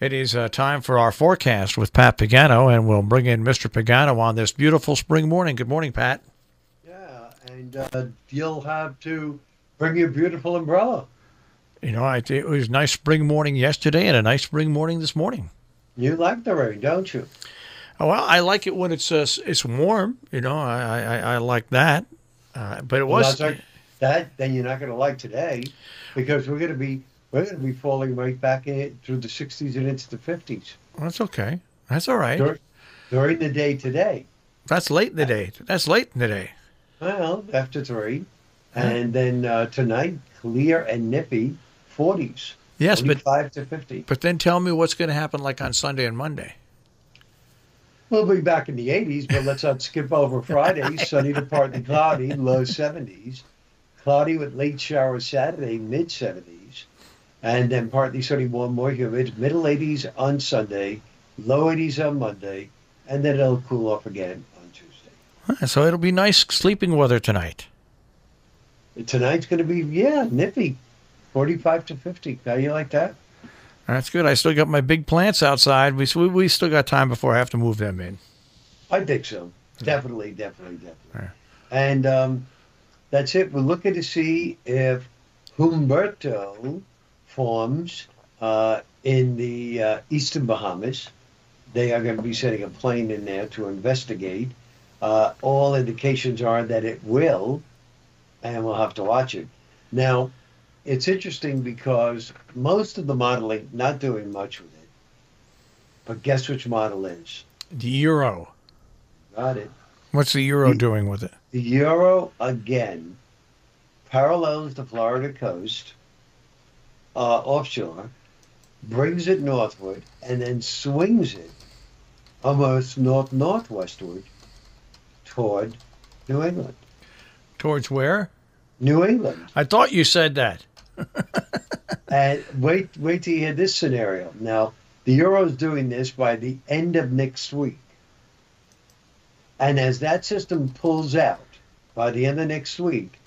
It is time for our forecast with Pat Pagano, and we'll bring in Mr. Pagano on this beautiful spring morning. Good morning, Pat. Yeah, and you'll have to bring your beautiful umbrella. You know, it was a nice spring morning yesterday and a nice spring morning this morning. You like the rain, don't you? Oh, well, I like it when it's warm. You know, I like that. But it Well, was that's right. That then you're not going to like today, because we're going to be falling right back in through the 60s and into the 50s that's okay. That's all right. during the day today. That's late in the day. That's late in the day. Well, after 3, Huh? and then tonight clear and nippy 40s, Yes, 45 to 50. but then tell me what's going to happen like on Sunday and Monday. We'll be back in the 80s, but let's not skip over Friday. Sunny to partly cloudy, low 70s. Cloudy with late showers Saturday, mid 70s. And then partly sunny, warm, more humid, middle 80s on Sunday, low 80s on Monday. And then it'll cool off again on Tuesday. So it'll be nice sleeping weather tonight. Tonight's going to be, nippy, 45 to 50. How you like that? That's good. I still got my big plants outside. We still got time before I have to move them in. I think so. Definitely. Yeah. And that's it. We're looking to see if Humberto forms in the eastern Bahamas. They are going to be sending a plane in there to investigate. All indications are that it will, and we'll have to watch it. Now, it's interesting because most of the modeling not doing much with it. But guess which model is? The Euro. Got it. What's the Euro The, doing with it? the Euro again parallels the Florida coast offshore, brings it northward, and then swings it almost northwestward toward New England. Towards where? New England. I thought you said that. And wait till you hear this scenario. Now, the Euro's doing this by the end of next week. And as that system pulls out by the end of next week,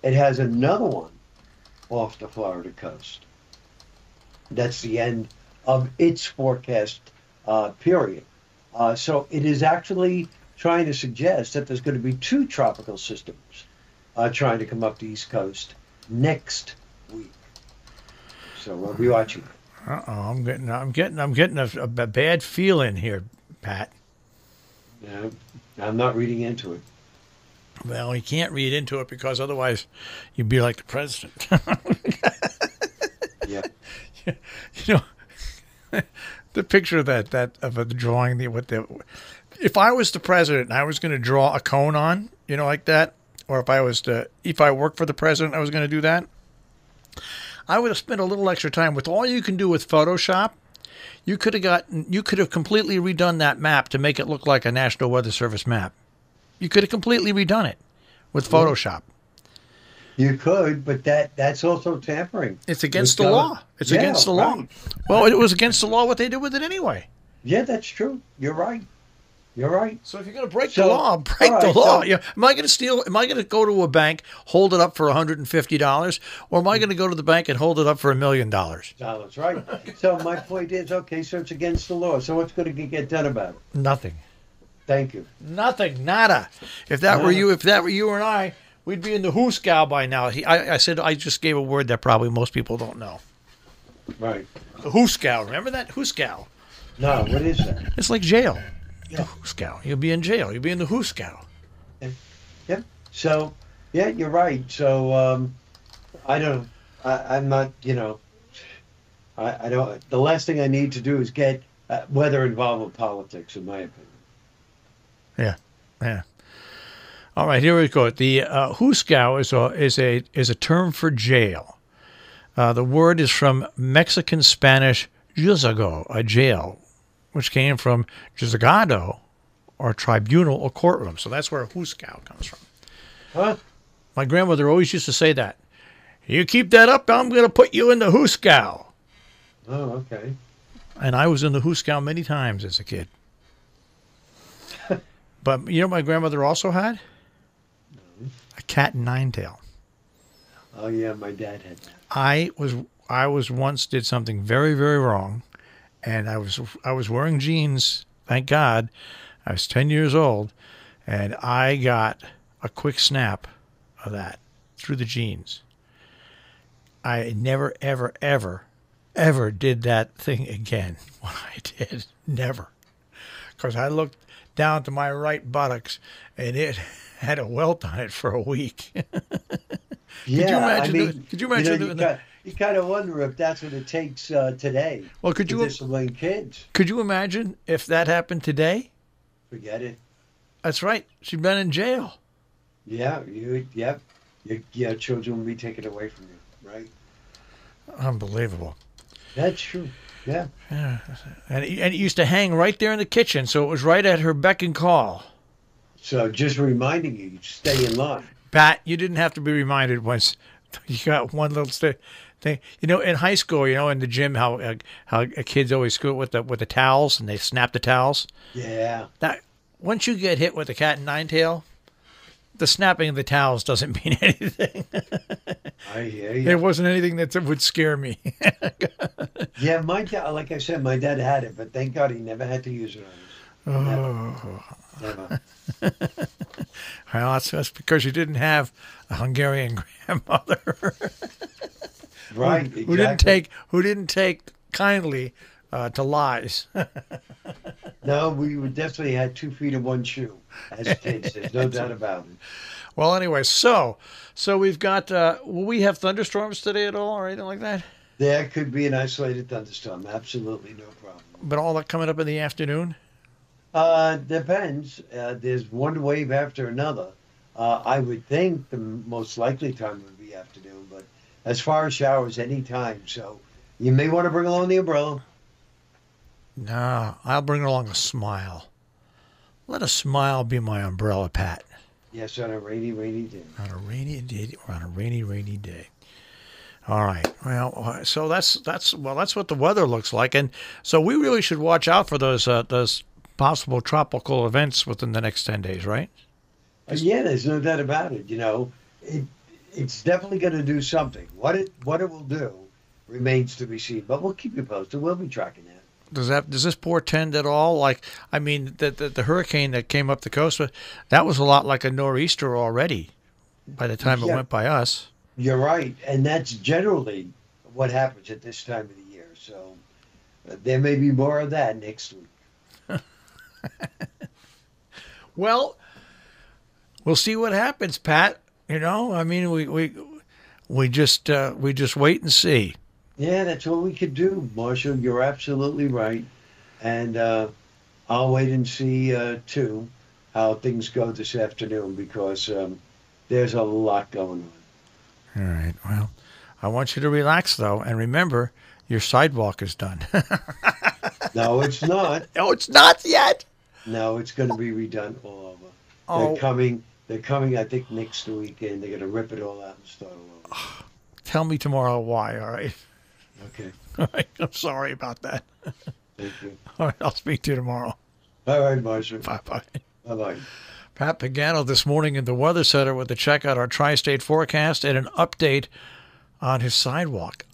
it has another one off the Florida coast. That's the end of its forecast period. So it is actually trying to suggest that there's going to be 2 tropical systems trying to come up the East Coast next week. So we'll be watching. Uh-oh, I'm getting a bad feeling here, Pat. I'm not reading into it. Well, you can't read into it because otherwise you'd be like the president. Yeah. You know, the picture of that of the drawing, if I was the president and I was going to draw a cone on, like that, or if I worked for the president, I was going to do that, I would have spent a little extra time. With all you can do with Photoshop, you could have completely redone that map to make it look like a National Weather Service map. You could have completely redone it with Photoshop. You could, but that's also tampering. It's against the law. It's against the law. Right. Well, it was against the law what they did with it anyway. Yeah, that's true. You're right. So if you're going to break the law, break the law. Am I going to steal? Am I going to go to a bank, hold it up for $150, or am I going to go to the bank and hold it up for $1 million? That's right. So my point is, okay, so it's against the law. So what's going to get done about it? Nothing. Thank you. Nothing. Nada. If that were you and I, we'd be in the Hooskow by now. I said I just gave a word that probably most people don't know. Right. The Hooskow. Remember that? Hooskow. No, what is that? It's like jail. Yeah. The Hooskow. You'll be in jail. You'll be in the Hooskow. Yep. So, yeah, you're right. So, I'm not, I don't, the last thing I need to do is get weather involved with politics, in my opinion. Yeah. All right, here we go. The Hooskow is a term for jail. The word is from Mexican Spanish juzgado, a jail, which came from juzgado, or tribunal, or courtroom. So that's where Hooskow comes from. Huh? My grandmother always used to say that. You keep that up, I'm going to put you in the Hooskow. Oh, okay. And I was in the Hooskow many times as a kid. But you know what my grandmother also had? A cat and nine tail. Oh, yeah, my dad had that. I was once did something very, very wrong, and I was wearing jeans. Thank God. I was 10 years old, and I got a quick snap of that through the jeans. I never, ever, ever, ever did that thing again. What I did, never. Because I looked down to my right buttocks, and it had a welt on it for a week. Yeah, Could you imagine doing that? You kind of wonder if that's what it takes today. Well, could to you discipline kids? could you imagine if that happened today? Forget it. That's right. She'd been in jail. Yeah, your children will be taken away from you, right? Unbelievable. That's true. Yeah. And it used to hang right there in the kitchen, so it was right at her beck and call. So just reminding you, stay in line. Pat, you didn't have to be reminded once. You got one little thing. You know, in high school, you know, in the gym, how kids always scoot with the towels and they snap the towels. Yeah. That once you get hit with a cat and nine tail, the snapping of the towels doesn't mean anything. I hear you. There wasn't anything that would scare me. Yeah, my dad, like I said, my dad had it, but thank God he never had to use it on us. Never. Well, that's because you didn't have a Hungarian grandmother. Right, exactly. Who didn't take kindly to lies. No, we would definitely had 2 feet in one shoe as kids. There's no doubt about it. Well, anyway, so we've got. Will we have thunderstorms today at all, or anything like that? There could be an isolated thunderstorm. Absolutely no problem. But all that coming up in the afternoon. Depends. There's one wave after another. I would think the most likely time would be afternoon, but as far as showers, any time. So you may want to bring along the umbrella. No, I'll bring along a smile. Let a smile be my umbrella, Pat. Yes, on a rainy, rainy day. On a rainy day, or on a rainy, rainy day. All right. Well, so that's what the weather looks like, and so we really should watch out for those possible tropical events within the next 10 days, right? Yeah, there's no doubt about it. You know, it's definitely going to do something. What it will do remains to be seen, but we'll keep you posted. We'll be tracking that. Does this portend at all? Like, I mean, the hurricane that came up the coast, that was a lot like a nor'easter already by the time it went by us. You're right, and that's generally what happens at this time of the year. So there may be more of that next week. Well, we'll see what happens, Pat. You know, I mean, we just wait and see. Yeah, that's what we could do, Marshall. You're absolutely right, and I'll wait and see too how things go this afternoon because there's a lot going on. All right. Well, I want you to relax though, and remember, your sidewalk is done. No, it's not. Oh, it's not yet. No, it's going to be redone all over. Oh. They're coming, I think, next weekend. They're going to rip it all out and start all over. Tell me tomorrow why, all right? Okay. All right. I'm sorry about that. Thank you. All right. I'll speak to you tomorrow. All right, Marshall. Bye-bye. Bye-bye. Pat Pagano this morning in the Weather Center with a check out our tri-state forecast and an update on his sidewalk.